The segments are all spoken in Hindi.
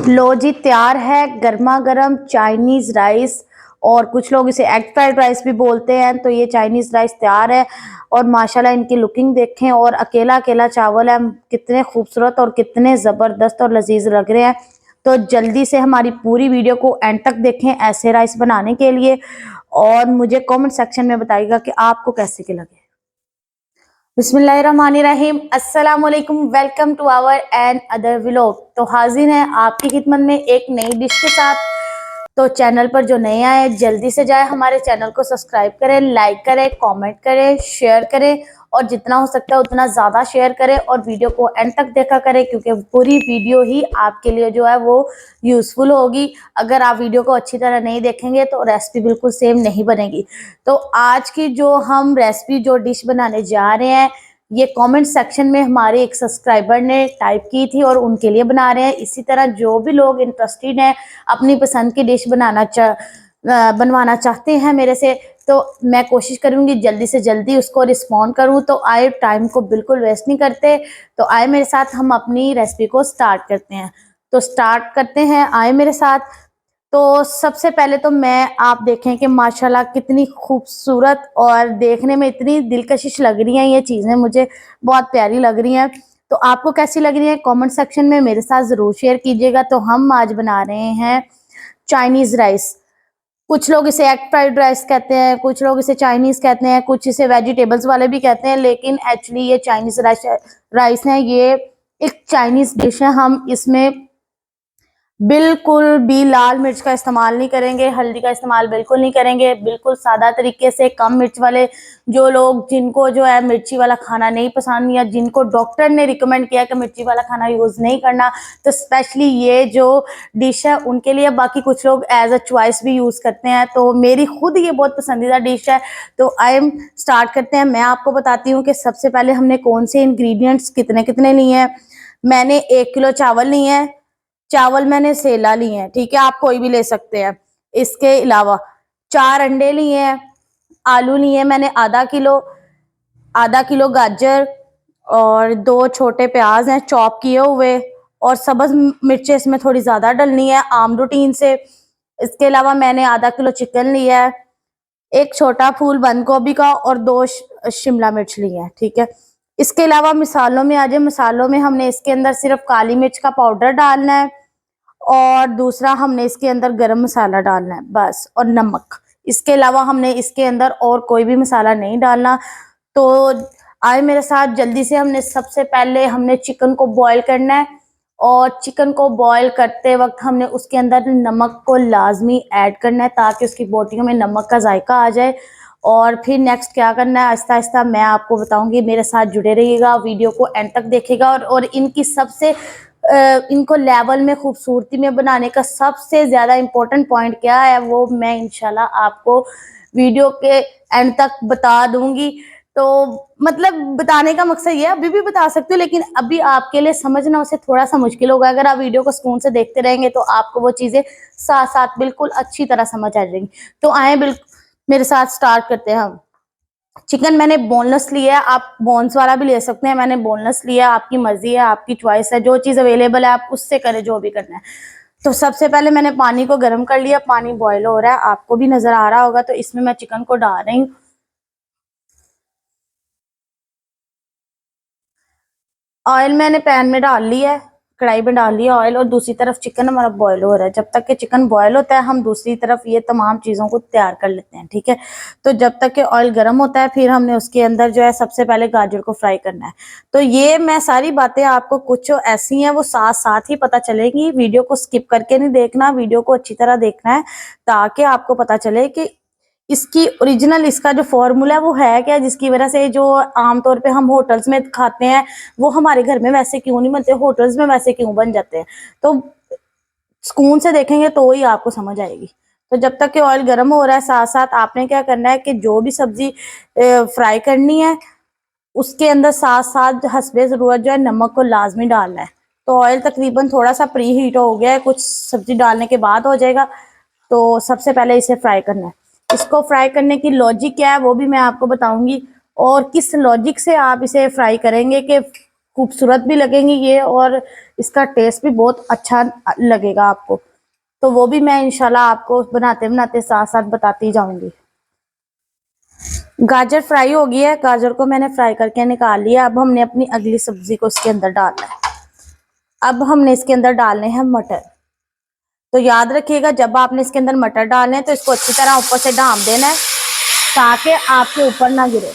लो जी, तैयार है गर्मा गर्म चाइनीज राइस। और कुछ लोग इसे एग फ्राइड राइस भी बोलते हैं। तो ये चाइनीज राइस तैयार है और माशाल्लाह इनकी लुकिंग देखें और अकेला अकेला चावल है, कितने खूबसूरत और कितने ज़बरदस्त और लजीज लग रहे हैं। तो जल्दी से हमारी पूरी वीडियो को एंड तक देखें ऐसे राइस बनाने के लिए, और मुझे कमेंट सेक्शन में बताइएगा कि आपको कैसे के लगे। बिस्मिल्लाहिर्रहमानिर्रहीम, अस्सलाम वालेकुम, welcome to our another vlog. तो हाजिर हैं आपकी खिदमत में एक नई डिश के साथ। तो चैनल पर जो नए आए जल्दी से जाए हमारे चैनल को सब्सक्राइब करें, लाइक करें, कमेंट करें, शेयर करें और जितना हो सकता है उतना ज़्यादा शेयर करें और वीडियो को एंड तक देखा करें, क्योंकि पूरी वीडियो ही आपके लिए जो है वो यूज़फुल होगी। अगर आप वीडियो को अच्छी तरह नहीं देखेंगे तो रेसिपी बिल्कुल सेम नहीं बनेगी। तो आज की जो हम रेसिपी जो डिश बनाने जा रहे हैं, ये कमेंट सेक्शन में हमारे एक सब्सक्राइबर ने टाइप की थी और उनके लिए बना रहे हैं। इसी तरह जो भी लोग इंटरेस्टेड हैं अपनी पसंद की डिश बनवाना चाहते हैं मेरे से, तो मैं कोशिश करूंगी जल्दी से जल्दी उसको रिस्पॉन्ड करूं। तो आए टाइम को बिल्कुल वेस्ट नहीं करते, तो आए मेरे साथ हम अपनी रेसिपी को स्टार्ट करते हैं। तो स्टार्ट करते हैं, आए मेरे साथ। तो सबसे पहले तो मैं आप देखें कि माशाल्लाह कितनी खूबसूरत और देखने में इतनी दिलकशिश लग रही हैं ये चीज़ें, मुझे बहुत प्यारी लग रही हैं। तो आपको कैसी लग रही है कमेंट सेक्शन में मेरे साथ ज़रूर शेयर कीजिएगा। तो हम आज बना रहे हैं चाइनीज़ राइस। कुछ लोग इसे एग फ्राइड राइस कहते हैं, कुछ लोग इसे चाइनीज़ कहते हैं, कुछ इसे वेजिटेबल्स वाले भी कहते हैं, लेकिन एक्चुअली ये चाइनीज़ राइस है। ये एक चाइनीज़ डिश है। हम इसमें बिल्कुल भी लाल मिर्च का इस्तेमाल नहीं करेंगे, हल्दी का इस्तेमाल बिल्कुल नहीं करेंगे, बिल्कुल सादा तरीके से। कम मिर्च वाले जो लोग जिनको जो है मिर्ची वाला खाना नहीं पसंद या जिनको डॉक्टर ने रिकमेंड किया कि मिर्ची वाला खाना यूज़ नहीं करना, तो स्पेशली ये जो डिश है उनके लिए। बाकी कुछ लोग एज अ चॉइस भी यूज़ करते हैं, तो मेरी खुद ये बहुत पसंदीदा डिश है। तो आई एम स्टार्ट करते हैं। मैं आपको बताती हूँ कि सबसे पहले हमने कौन से इंग्रेडिएंट्स कितने कितने लिए हैं। मैंने 1 किलो चावल लिए हैं। चावल मैंने सेला लिए हैं, ठीक है, आप कोई भी ले सकते हैं। इसके अलावा 4 अंडे लिए हैं। आलू लिए हैं मैंने आधा किलो गाजर और 2 छोटे प्याज हैं चॉप किए हुए, और सब्ज मिर्चें इसमें थोड़ी ज़्यादा डलनी है आम रूटीन से। इसके अलावा मैंने आधा किलो चिकन लिया है, एक छोटा फूल बंद गोभी का और 2 शिमला मिर्च लिए हैं, ठीक है। इसके अलावा मसालों में आ जाए। मसालों में हमने इसके अंदर सिर्फ काली मिर्च का पाउडर डालना है और दूसरा हमने इसके अंदर गरम मसाला डालना है बस, और नमक। इसके अलावा हमने इसके अंदर और कोई भी मसाला नहीं डालना। तो आए मेरे साथ जल्दी से। हमने सबसे पहले हमने चिकन को बॉईल करना है, और चिकन को बॉईल करते वक्त हमने उसके अंदर नमक को लाजमी ऐड करना है ताकि उसकी बोटियों में नमक का जायका आ जाए। और फिर नेक्स्ट क्या करना है आहिस्ता आहिस्ता मैं आपको बताऊंगी, मेरे साथ जुड़े रहिएगा, वीडियो को एंड तक देखिएगा। और इनकी सबसे इनको लेवल में खूबसूरती में बनाने का सबसे ज़्यादा इम्पोर्टेंट पॉइंट क्या है वो मैं इंशाल्लाह आपको वीडियो के एंड तक बता दूंगी। तो मतलब बताने का मकसद ये, अभी भी बता सकती हूँ लेकिन अभी आपके लिए समझना उसे थोड़ा सा मुश्किल होगा। अगर आप वीडियो को सुकून से देखते रहेंगे तो आपको वो चीज़ें साथ साथ बिल्कुल अच्छी तरह समझ आ जाएंगी। तो आए बिल्कुल मेरे साथ स्टार्ट करते हैं हम। चिकन मैंने बोनलेस लिया है, आप बोन्स वाला भी ले सकते हैं। मैंने बोनलेस लिया, आपकी मर्जी है, आपकी चॉइस है, जो चीज़ अवेलेबल है आप उससे करें जो भी करना है। तो सबसे पहले मैंने पानी को गर्म कर लिया, पानी बॉयल हो रहा है, आपको भी नजर आ रहा होगा। तो इसमें मैं चिकन को डाल रही हूँ। ऑयल मैंने पैन में डाल लिया है, कढ़ाई में डाल लिया ऑयल, और दूसरी तरफ चिकन हमारा बॉयल हो रहा है। जब तक कि चिकन बॉयल होता है हम दूसरी तरफ ये तमाम चीज़ों को तैयार कर लेते हैं, ठीक है। तो जब तक कि ऑयल गर्म होता है फिर हमने उसके अंदर जो है सबसे पहले गाजर को फ्राई करना है। तो ये मैं सारी बातें आपको कुछ ऐसी हैं वो साथ साथ ही पता चलेगी, वीडियो को स्किप करके नहीं देखना, वीडियो को अच्छी तरह देखना है ताकि आपको पता चले कि इसकी ओरिजिनल इसका जो फॉर्मूला है वो है क्या, जिसकी वजह से जो आमतौर पे हम होटल्स में खाते हैं वो हमारे घर में वैसे क्यों नहीं बनते, होटल्स में वैसे क्यों बन जाते हैं। तो सुकून से देखेंगे तो ही आपको समझ आएगी। तो जब तक कि ऑयल गर्म हो रहा है साथ साथ आपने क्या करना है कि जो भी सब्जी फ्राई करनी है उसके अंदर साथ साथ हस्बे ज़रूरत जो है नमक को लाजमी डालना है। तो ऑयल तकरीबन थोड़ा सा प्री हीट हो गया है, कुछ सब्जी डालने के बाद हो जाएगा। तो सबसे पहले इसे फ्राई करना है। इसको फ्राई करने की लॉजिक क्या है वो भी मैं आपको बताऊंगी, और किस लॉजिक से आप इसे फ्राई करेंगे कि खूबसूरत भी लगेंगी ये, और इसका टेस्ट भी बहुत अच्छा लगेगा आपको। तो वो भी मैं इंशाल्लाह आपको बनाते बनाते साथ साथ बताती जाऊंगी। गाजर फ्राई हो गई है, गाजर को मैंने फ्राई करके निकाल लिया। अब हमने अपनी अगली सब्जी को इसके अंदर डालना है। अब हमने इसके अंदर डालने हैं मटर। तो याद रखिएगा, जब आपने इसके अंदर मटर डालने हैं तो इसको अच्छी तरह ऊपर से ढाँप देना है ताकि आपके ऊपर ना गिरे।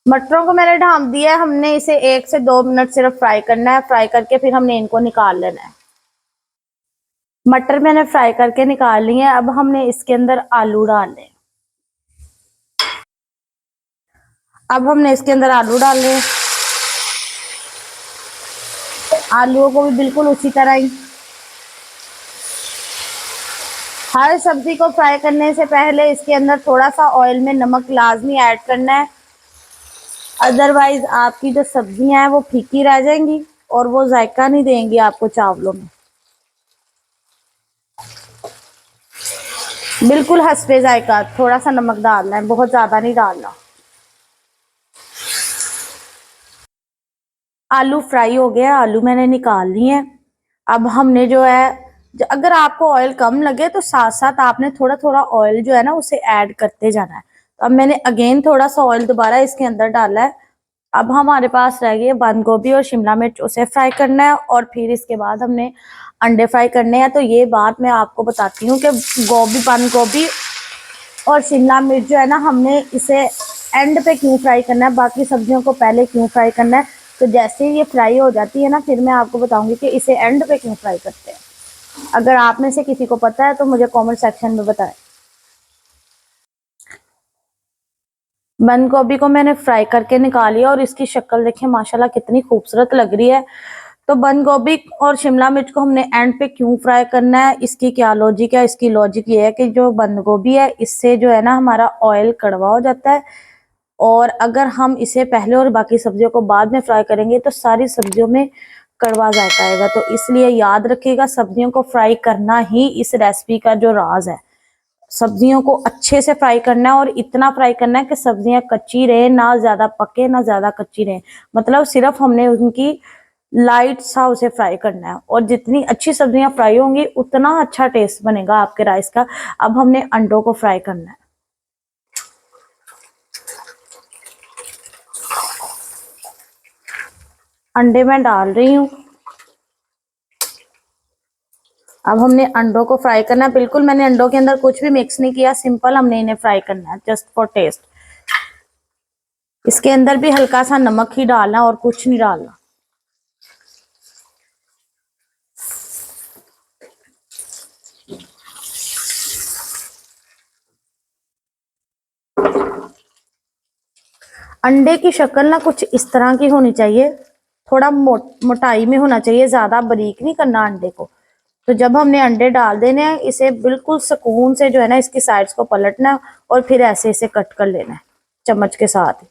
मटरों को मैंने ढाँप दिया है। हमने इसे 1 से 2 मिनट सिर्फ फ्राई करना है। फ्राई करके फिर हमने इनको निकाल लेना है। मटर मैंने फ्राई करके निकाल लिए हैं। अब हमने इसके अंदर आलू डालने हैं। अब हमने इसके अंदर आलू डालने हैं। आलूओं को भी बिल्कुल उसी तरह ही, हर सब्जी को फ्राई करने से पहले इसके अंदर थोड़ा सा ऑयल में नमक लाजमी ऐड करना है। अदरवाइज आपकी जो सब्जियां हैं वो फीकी रह जाएंगी और वो जायका नहीं देंगी आपको चावलों में। बिल्कुल हस्बे जायका थोड़ा सा नमक डालना है, बहुत ज्यादा नहीं डालना। आलू फ्राई हो गया, आलू मैंने निकाल लिए हैं। अब हमने जो है, अगर आपको ऑयल कम लगे तो साथ साथ आपने थोड़ा थोड़ा ऑयल जो है ना उसे ऐड करते जाना है। तो अब मैंने अगेन थोड़ा सा ऑयल दोबारा इसके अंदर डाला है। अब हमारे पास रह गई है बंद गोभी और शिमला मिर्च, उसे फ्राई करना है और फिर इसके बाद हमने अंडे फ्राई करने हैं। तो ये बात मैं आपको बताती हूँ कि गोभी, बंद गोभी और शिमला मिर्च जो है ना, हमने इसे एंड पे क्यों फ्राई करना है, बाकी सब्जियों को पहले क्यों फ्राई करना है। तो जैसे ही ये फ्राई हो जाती है ना, फिर मैं आपको बताऊंगी कि इसे एंड पे क्यों फ्राई करते हैं। अगर आप में से किसी को पता है तो मुझे कमेंट सेक्शन में बताएं। बंद गोभी को मैंने फ्राई करके निकाली और इसकी शक्ल देखें माशाल्लाह कितनी खूबसूरत लग रही है। तो बंद गोभी और शिमला मिर्च को हमने एंड पे क्यों फ्राई करना है, इसकी क्या लॉजिक है? इसकी लॉजिक ये है कि जो बंद गोभी है इससे जो है ना हमारा ऑयल कड़वा हो जाता है, और अगर हम इसे पहले और बाकी सब्जियों को बाद में फ्राई करेंगे तो सारी सब्जियों में कड़वा जायका आएगा। तो इसलिए याद रखिएगा, सब्जियों को फ्राई करना ही इस रेसिपी का जो राज है। सब्जियों को अच्छे से फ्राई करना है और इतना फ्राई करना है कि सब्जियां कच्ची रहे, ना ज्यादा पके ना ज्यादा कच्ची रहे। मतलब सिर्फ हमने उनकी लाइट सा उसे फ्राई करना है, और जितनी अच्छी सब्जियां फ्राई होंगी उतना अच्छा टेस्ट बनेगा आपके राइस का। अब हमने अंडों को फ्राई करना है। अंडे मैं डाल रही हूँ। अब हमने अंडों को फ्राई करना है। बिल्कुल मैंने अंडों के अंदर कुछ भी मिक्स नहीं किया, सिंपल हमने इन्हें फ्राई करना है जस्ट फॉर टेस्ट। इसके अंदर भी हल्का सा नमक ही डालना और कुछ नहीं डालना। अंडे की शक्ल ना कुछ इस तरह की होनी चाहिए, थोड़ा मोटाई में होना चाहिए, ज्यादा बारीक नहीं करना अंडे को। तो जब हमने अंडे डाल देने हैं, इसे बिल्कुल सुकून से जो है ना इसकी साइड्स को पलटना है और फिर ऐसे इसे कट कर लेना है चम्मच के साथ।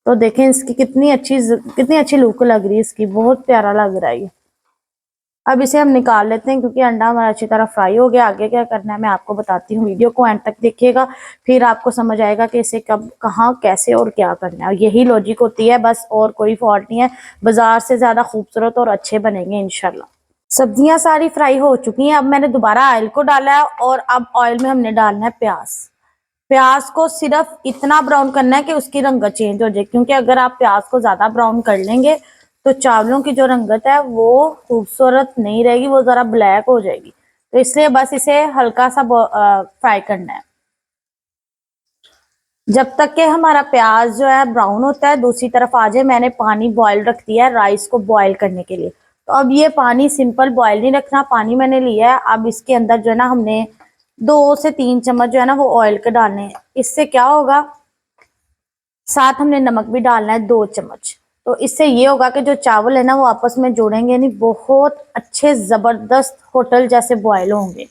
तो देखें इसकी कितनी अच्छी लुक लग रही है, इसकी बहुत प्यारा लग रहा है ये। अब इसे हम निकाल लेते हैं क्योंकि अंडा हमारा अच्छी तरह फ्राई हो गया। आगे क्या करना है मैं आपको बताती हूँ, वीडियो को एंड तक देखिएगा, फिर आपको समझ आएगा कि इसे कब, कहाँ, कैसे और क्या करना है। यही लॉजिक होती है बस, और कोई फॉल्ट नहीं है। बाजार से ज्यादा खूबसूरत और अच्छे बनेंगे इंशाल्लाह। सब्जियां सारी फ्राई हो चुकी हैं। अब मैंने दोबारा ऑयल को डाला है और अब ऑयल में हमने डालना है प्याज। प्याज को सिर्फ इतना ब्राउन करना है कि उसकी रंगत चेंज हो जाए, क्योंकि अगर आप प्याज को ज्यादा ब्राउन कर लेंगे तो चावलों की जो रंगत है वो खूबसूरत नहीं रहेगी, वो जरा ब्लैक हो जाएगी। तो इसलिए बस इसे हल्का सा फ्राई करना है जब तक कि हमारा प्याज जो है ब्राउन होता है। दूसरी तरफ आ जाए, मैंने पानी बॉयल रख दिया है राइस को बॉयल करने के लिए। तो अब ये पानी सिंपल बॉयल नहीं रखना, पानी मैंने लिया है। अब इसके अंदर जो है ना हमने 2 से 3 चम्मच जो है ना वो ऑयल के डालने हैं। इससे क्या होगा, साथ हमने नमक भी डालना है 2 चम्मच। तो इससे ये होगा कि जो चावल है ना वो आपस में जुड़ेंगे नहीं, बहुत अच्छे जबरदस्त होटल जैसे बॉयल होंगे।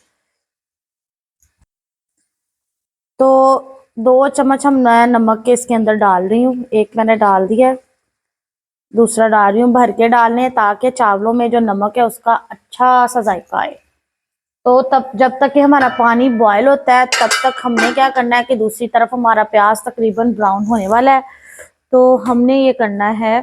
तो 2 चम्मच हम नया नमक के इसके अंदर डाल रही हूँ, एक मैंने डाल दिया है, दूसरा डाल रही हूँ। भर के डालने हैं ताकि चावलों में जो नमक है उसका अच्छा सा जायका आए। तो तब जब तक कि हमारा पानी बॉयल होता है तब तक हमने क्या करना है कि दूसरी तरफ हमारा प्याज तकरीबन ब्राउन होने वाला है। तो हमने ये करना है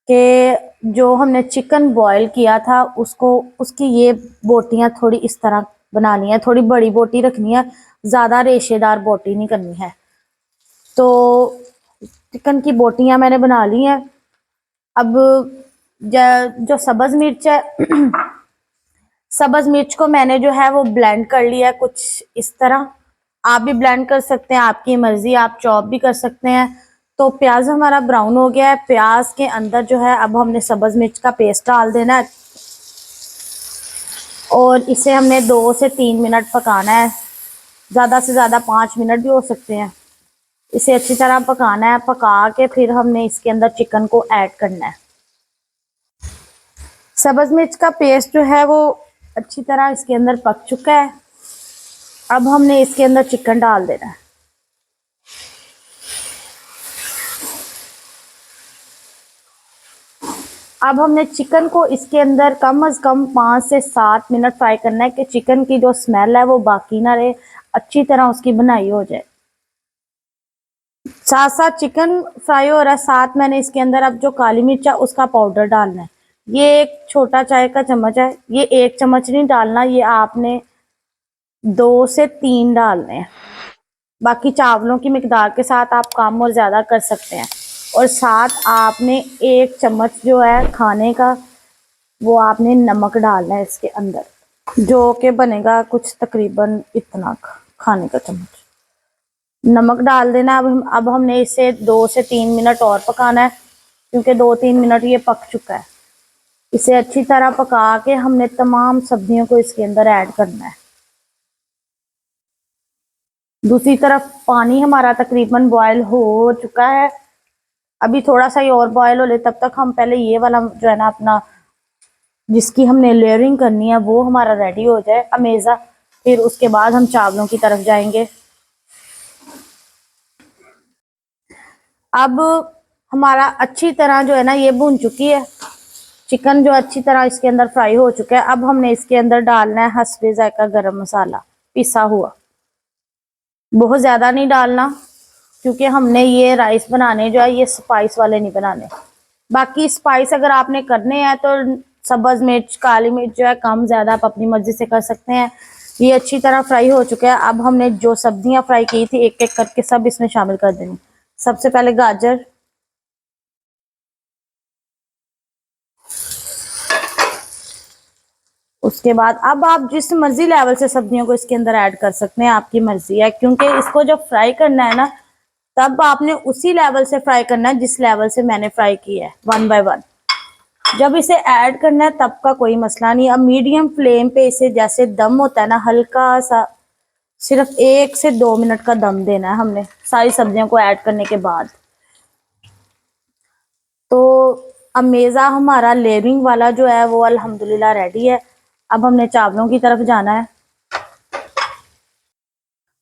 कि जो हमने चिकन बॉयल किया था उसको, उसकी ये बोटियां थोड़ी इस तरह बनानी है, थोड़ी बड़ी बोटी रखनी है, ज़्यादा रेशेदार बोटी नहीं करनी है। तो चिकन की बोटियां मैंने बना ली हैं। अब जो सब्ज़ मिर्च है सब्ज़ मिर्च को मैंने जो है वो ब्लेंड कर लिया है कुछ इस तरह। आप भी ब्लेंड कर सकते हैं, आपकी मर्जी, आप चॉप भी कर सकते हैं। तो प्याज हमारा ब्राउन हो गया है। प्याज के अंदर जो है अब हमने सब्ज़ मिर्च का पेस्ट डाल देना है और इसे हमने 2 से 3 मिनट पकाना है, ज़्यादा से ज़्यादा 5 मिनट भी हो सकते हैं। इसे अच्छी तरह पकाना है, पका के फिर हमने इसके अंदर चिकन को ऐड करना है। सब्ज़ मिर्च का पेस्ट जो है वो अच्छी तरह इसके अंदर पक चुका है। अब हमने इसके अंदर चिकन डाल देना है। अब हमने चिकन को इसके अंदर कम से कम 5 से 7 मिनट फ्राई करना है कि चिकन की जो स्मेल है वो बाकी ना रहे, अच्छी तरह उसकी बनाई हो जाए। साथ साथ चिकन फ्राई हो रहा है, साथ मैंने इसके अंदर अब जो काली मिर्च है उसका पाउडर डालना है। ये एक छोटा चाय का चम्मच है, ये 1 चम्मच नहीं डालना, ये आपने 2 से 3 डालने हैं। बाकी चावलों की मिकदार के साथ आप कम और ज़्यादा कर सकते हैं। और साथ आपने 1 चम्मच जो है खाने का वो आपने नमक डालना है इसके अंदर, जो कि बनेगा कुछ तकरीबन इतना खाने का चम्मच नमक डाल देना। अब हमने इसे 2 से 3 मिनट और पकाना है, क्योंकि 2-3 मिनट ये पक चुका है। इसे अच्छी तरह पका के हमने तमाम सब्जियों को इसके अंदर ऐड करना है। दूसरी तरफ पानी हमारा तकरीबन बॉयल हो चुका है, अभी थोड़ा सा ही और बॉयल हो ले, तब तक हम पहले ये वाला जो है ना अपना जिसकी हमने लेयरिंग करनी है वो हमारा रेडी हो जाए अमेज़ा, फिर उसके बाद हम चावलों की तरफ जाएंगे। अब हमारा अच्छी तरह जो है ना ये भुन चुकी है, चिकन जो अच्छी तरह इसके अंदर फ्राई हो चुका है। अब हमने इसके अंदर डालना है हस्बे जायका गरम मसाला पिसा हुआ, बहुत ज़्यादा नहीं डालना क्योंकि हमने ये राइस बनाने जो है ये स्पाइस वाले नहीं बनाने। बाकी स्पाइस अगर आपने करने हैं तो सब्ज़ मिर्च, काली मिर्च जो है कम ज़्यादा आप अपनी मर्जी से कर सकते हैं। ये अच्छी तरह फ्राई हो चुका है। अब हमने जो सब्जियां फ्राई की थी एक एक करके सब इसमें शामिल कर देनी। सबसे पहले गाजर, उसके बाद अब आप जिस मर्जी लेवल से सब्जियों को इसके अंदर ऐड कर सकते हैं, आपकी मर्जी है, क्योंकि इसको जब फ्राई करना है ना तब आपने उसी लेवल से फ्राई करना है जिस लेवल से मैंने फ्राई किया है, 1 बाय 1। जब इसे ऐड करना है तब का कोई मसला नहीं। अब मीडियम फ्लेम पे इसे जैसे दम होता है ना, हल्का सा सिर्फ 1 से 2 मिनट का दम देना है हमने सारी सब्जियों को ऐड करने के बाद। तो अमेज़ा हमारा लेयरिंग वाला जो है वो अल्हम्दुलिल्लाह रेडी है। अब हमने चावलों की तरफ जाना है।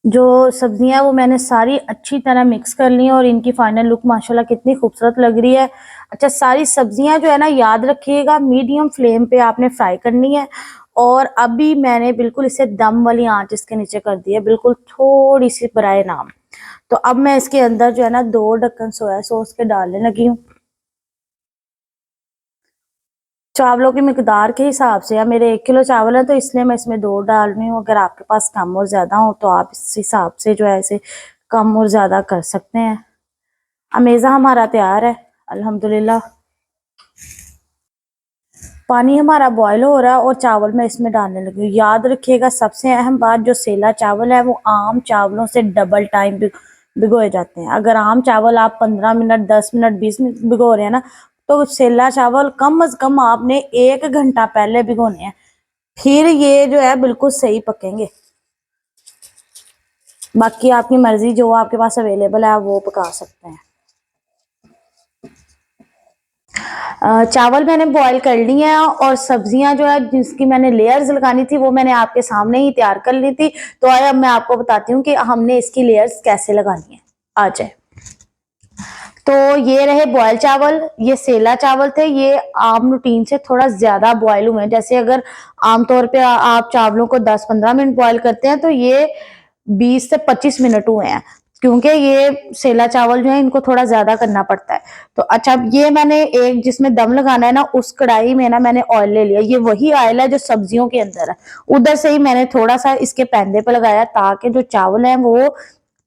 जो सब्जियां वो मैंने सारी अच्छी तरह मिक्स कर ली हैं और इनकी फाइनल लुक माशाल्लाह कितनी खूबसूरत लग रही है। अच्छा, सारी सब्जियां जो है ना याद रखिएगा मीडियम फ्लेम पे आपने फ्राई करनी है। और अभी मैंने बिल्कुल इसे दम वाली आंच इसके नीचे कर दी है, बिल्कुल थोड़ी सी बराए नाम। तो अब मैं इसके अंदर जो है ना 2 ढक्कन सोया सॉस के डालने लगी हूँ। चावलों की मिकदार के हिसाब से, या मेरे 1 किलो चावल है तो इसलिए मैं इसमें 2 डाल रही हूँ। अगर आपके पास कम और ज़्यादा हो तो आप इस हिसाब से जो है इसे कम और ज़्यादा कर सकते हैं। अमेज़ा हमारा तैयार है अल्हम्दुलिल्लाह। पानी हमारा बॉयल हो रहा है और चावल मैं इसमें डालने लगी हूँ। याद रखिएगा सबसे अहम बात, जो सेला चावल है वो आम चावलों से डबल टाइम भिगोए जाते हैं। अगर आम चावल आप 15 मिनट, 10 मिनट, 20 मिनट भिगो रहे हैं ना, तो सेला चावल कम से कम आपने 1 घंटा पहले भिगोने हैं, फिर ये जो है बिल्कुल सही पकेंगे। बाकी आपकी मर्जी, जो आपके पास अवेलेबल है आप वो पका सकते हैं। चावल मैंने बॉईल कर लिए हैं और सब्जियां जो है जिसकी मैंने लेयर्स लगानी थी वो मैंने आपके सामने ही तैयार कर ली थी। तो अब मैं आपको बताती हूँ कि हमने इसकी लेयर्स कैसे लगानी है। आ जाए। तो ये रहे बॉयल चावल, ये सेला चावल थे, ये आम रूटीन से थोड़ा ज्यादा बॉयल हुए हैं। जैसे अगर आमतौर पे आप चावलों को 10-15 मिनट बॉयल करते हैं, तो ये 20 से 25 मिनट हुए हैं, क्योंकि ये सेला चावल जो है इनको थोड़ा ज्यादा करना पड़ता है। तो अच्छा, ये मैंने एक जिसमें दम लगाना है ना, उस कढ़ाई में ना मैंने ऑयल ले लिया। ये वही ऑयल है जो सब्जियों के अंदर है, उधर से ही मैंने थोड़ा सा इसके पैंदे पे लगाया, ताकि जो चावल है वो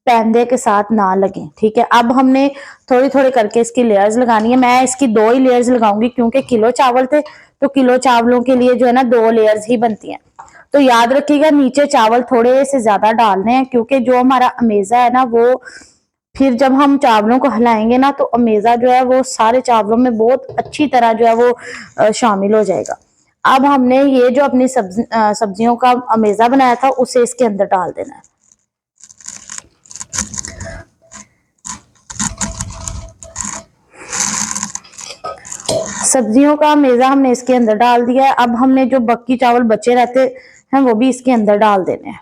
पैंदे के साथ ना लगे। ठीक है, अब हमने थोड़ी थोड़ी करके इसकी लेयर्स लगानी है। मैं इसकी 2 ही लेयर्स लगाऊंगी, क्योंकि किलो चावल थे, तो किलो चावलों के लिए जो है ना 2 लेयर्स ही बनती हैं। तो याद रखिएगा, नीचे चावल थोड़े से ज्यादा डालने हैं, क्योंकि जो हमारा अमेजा है ना, वो फिर जब हम चावलों को हिलाएंगे ना, तो अमेजा जो है वो सारे चावलों में बहुत अच्छी तरह जो है वो शामिल हो जाएगा। अब हमने ये जो अपनी सब्जियों का अमेजा बनाया था, उसे इसके अंदर डाल देना है। सब्जियों का मेजा हमने इसके अंदर डाल दिया है। अब हमने जो बाकी चावल बचे रहते हैं वो भी इसके अंदर डाल देने हैं।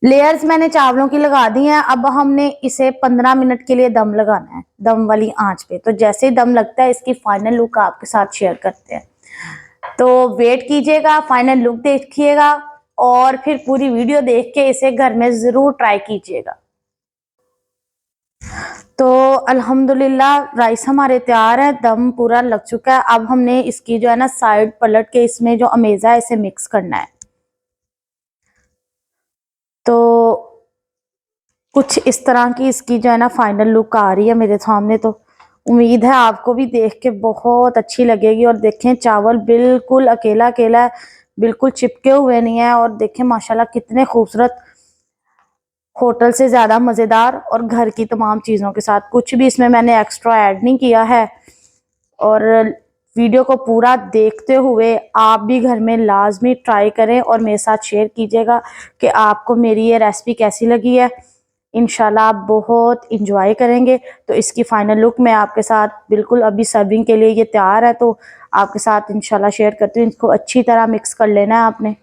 लेयर्स मैंने चावलों की लगा दी हैं। अब हमने इसे 15 मिनट के लिए दम लगाना है, दम वाली आंच पे। तो जैसे ही दम लगता है, इसकी फाइनल लुक आपके साथ शेयर करते हैं। तो वेट कीजिएगा, फाइनल लुक देखिएगा, और फिर पूरी वीडियो देख के इसे घर में जरूर ट्राई कीजिएगा। तो अल्हम्दुलिल्लाह राइस हमारे तैयार है, दम पूरा लग चुका है। अब हमने इसकी जो है ना साइड पलट के इसमें जो अमेजा है इसे मिक्स करना है। तो कुछ इस तरह की इसकी जो है ना फाइनल लुक आ रही है मेरे सामने। तो उम्मीद है आपको भी देख के बहुत अच्छी लगेगी। और देखें, चावल बिल्कुल अकेला अकेला है, बिल्कुल चिपके हुए नहीं है। और देखें माशाल्लाह कितने खूबसूरत, होटल से ज्यादा मजेदार, और घर की तमाम चीजों के साथ। कुछ भी इसमें मैंने एक्स्ट्रा ऐड नहीं किया है। और वीडियो को पूरा देखते हुए आप भी घर में लाजमी ट्राई करें, और मेरे साथ शेयर कीजिएगा कि आपको मेरी ये रेसिपी कैसी लगी है। इंशाल्लाह आप बहुत इंजॉय करेंगे। तो इसकी फाइनल लुक मैं आपके साथ बिल्कुल अभी सर्विंग के लिए ये तैयार है, तो आपके साथ इंशाल्लाह शेयर करती हूँ। इसको अच्छी तरह मिक्स कर लेना है आपने।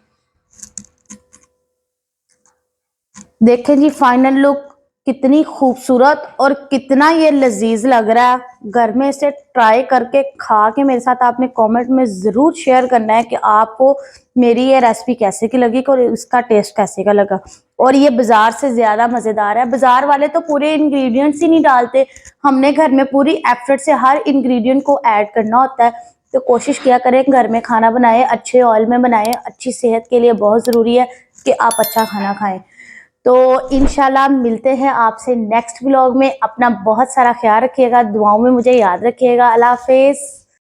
देखें जी फाइनल लुक कितनी खूबसूरत और कितना ये लजीज लग रहा है। घर में इसे ट्राई करके खा के मेरे साथ आपने कमेंट में ज़रूर शेयर करना है कि आपको मेरी ये रेसिपी कैसे की लगी और इसका टेस्ट कैसे का लगा। और ये बाजार से ज़्यादा मज़ेदार है। बाजार वाले तो पूरे इंग्रेडिएंट्स ही नहीं डालते, हमने घर में पूरी एफर्ट से हर इंग्रेडिएंट को ऐड करना होता है। तो कोशिश किया करें घर में खाना बनाएं, अच्छे ऑयल में बनाएं। अच्छी सेहत के लिए बहुत ज़रूरी है कि आप अच्छा खाना खाएं। तो इंशाल्लाह मिलते हैं आपसे नेक्स्ट व्लॉग में। अपना बहुत सारा ख्याल रखिएगा, दुआओं में मुझे याद रखिएगा। अल्लाह हाफिज़।